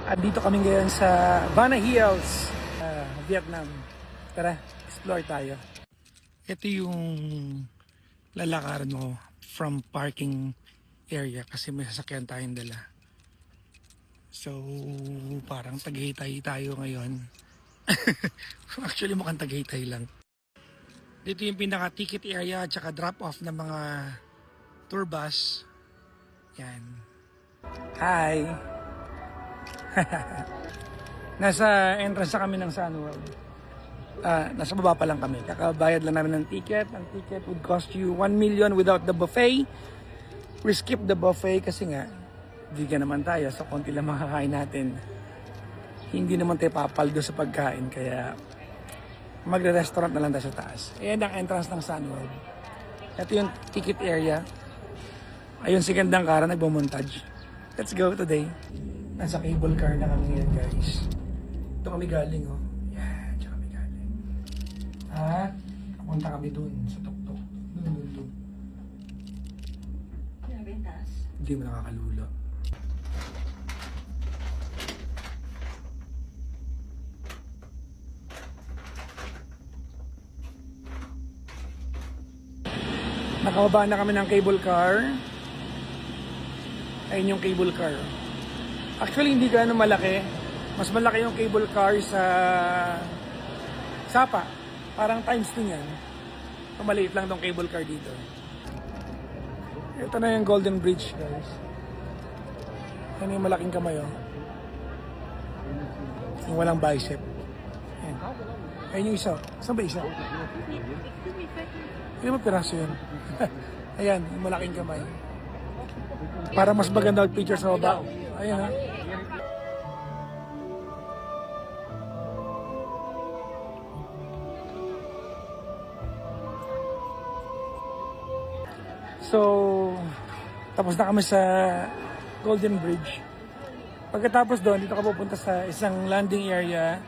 At dito kami ngayon sa Bana Hills, Vietnam. Tara, explore tayo. Ito yung lalakaran mo from parking area kasi may sasakyan tayong dala. So, parang Tagaytay tayo ngayon. Actually, mukhang Tagaytay lang. Dito yung pinaka-ticket area at saka drop-off ng mga tour bus. Yan. Hi! Nasa entrance na kami ng Sunworld. Nasa baba pa lang kami. Kakabayad lang namin ng ticket. Ang ticket would cost you 1 million without the buffet. We skip the buffet kasi nga, vegan naman tayo. So, konti lang makakain natin. Hindi naman tayo papaldo sa pagkain. Kaya, magre-restaurant na lang tayo sa taas. Ayan ang entrance ng Sunworld. Ito yung ticket area. Ayun si Gandang Kara, nagbo-montage. Let's go today. Nasa cable car na kami ngayon, guys. Ito kami galing, oh. Yan, dyan kami galing. At, pupunta kami dun, sa tuktok. Dun. Hindi mo nakakalulo. Nakababa na kami ng cable car. Ayun yung cable car. Actually, hindi gaano malaki. Mas malaki yung cable car sa Sapa. Parang times 2 yan. Maliit lang tong cable car dito. Ito na yung Golden Bridge, guys. Yan yung malaking kamay, oh. Yung walang bicep. Ayan. Ayun yung isa. Saan ba isa? Hindi mo piraso yun. Ayan, yung malaking kamay. Para mas maganda mag-picture sa baba. Ayan, ha. So, tapos na kami sa Golden Bridge. Pagkatapos doon, dito ka pupunta sa isang landing area.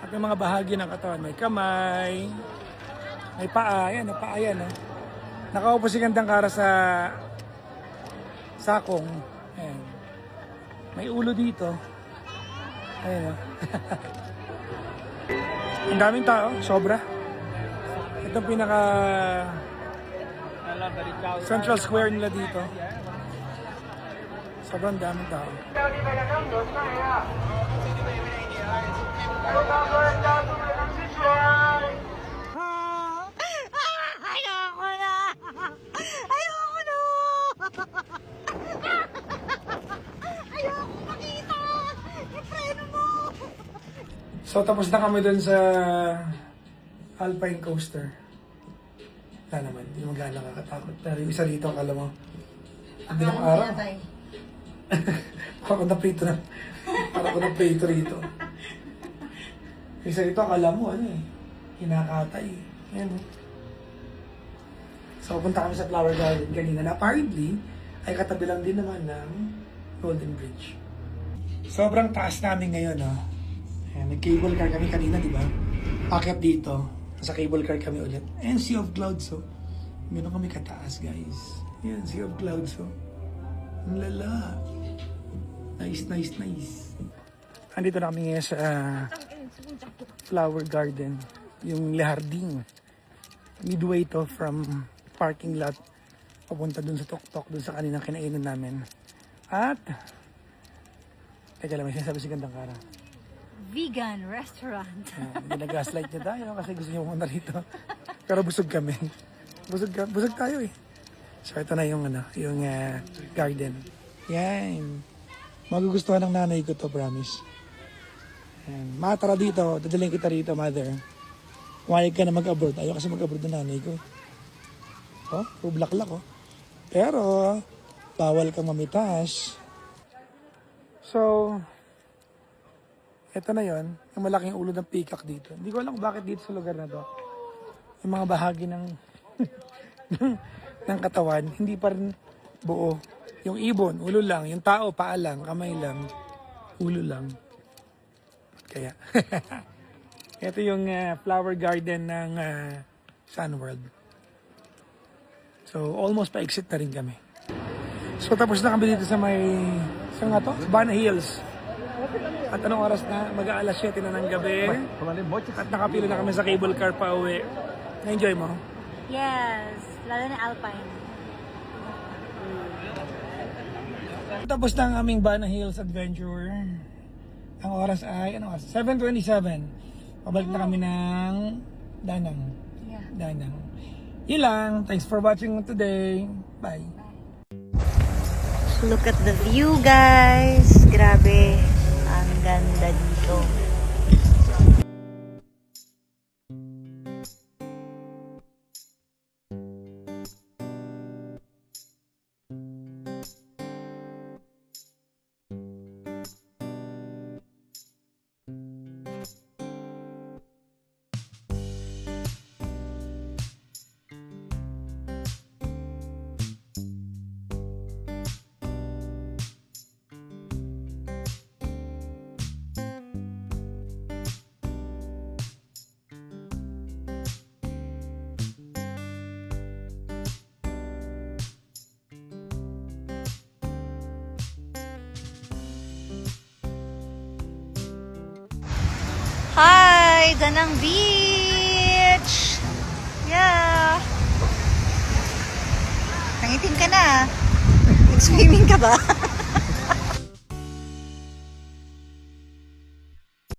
At may mga bahagi ng katawan. May kamay, may paa. Ayan, may paa yan, ha. Nakaupo si Gandang Kara sa sakong. Ayan. May ulo dito. Ayan, oh. Ang daming tao, sobra. Itong pinaka Central Square nila dito. Sobrang daming tao. Ayoko na! Ayoko na! Ayoko makita! Ipreno mo! So tapos na kami dun sa Alpine Coaster. Wala naman, hindi magana nakakatakot. Pero yung isa dito, akala mo, hindi ng araw. Parang na-prito na. Parang ko na-prito rito. Yung isa dito, akala mo, ano eh, hinakatay. Ayan, oh. So punta kami sa Flower Garden kanina na apparently ay katabi lang din naman ng Golden Bridge. Sobrang taas namin ngayon, oh. Ayan, nag-cable car kami kanina, di ba? Packet dito. Sa cable car kami ulit. And Sea of Clouds, oh. Meron kami kataas, guys. Yan, Sea of Clouds, oh. Ang lala. Nice. Andito na kami ngayon sa Flower Garden. Yung Leharding. Midway to from parking lot. Papunta dun sa tuktok, dun sa kaninang kinainan namin. At, teka lang, may sinasabi si Gandang Kara. Vegan restaurant. Ginagaslight niya tayo kasi gusto niya pumunta rito. Pero busog kami. Busog tayo eh. So ito na yung yung garden. Yan. Magugustuhan ng nanay ko to, promise. Yan. Matara dito, dadaling kita rito, mother. Kumayag ka na mag-abroad. Ayaw kasi mag-abroad ng nanay ko. Oh, bulaklak oh. Pero, bawal kang mamitas. So, ito na yon, yung malaking ulo ng peacock dito. Hindi ko alam kung bakit dito sa lugar na to. Yung mga bahagi ng ng katawan, hindi pa rin buo. Yung ibon, ulo lang. Yung tao, paa lang, kamay lang, ulo lang. Kaya, ito yung flower garden ng Sunworld. So, almost pa-exit na rin kami. So, tapos na kami dito sa may, saan nga to? Bana Hills. At anong oras na? Mag-aalas 7 na ng gabi. At nakapila na kami sa cable car pa uwi. Na-enjoy mo? Yes, lalo na Alpine. Tapos na ang aming Bana Hills adventure. Ang oras ay, 7:27. Pabalik na kami ng Danang. Yeah. Danang. Yun lang. Thanks for watching today. Bye. Look at the view, guys. Grabe. Ang ganda dito. Hi! Danang Beach! Yeah! Nangitim ka na. Nag-swimming ka ba?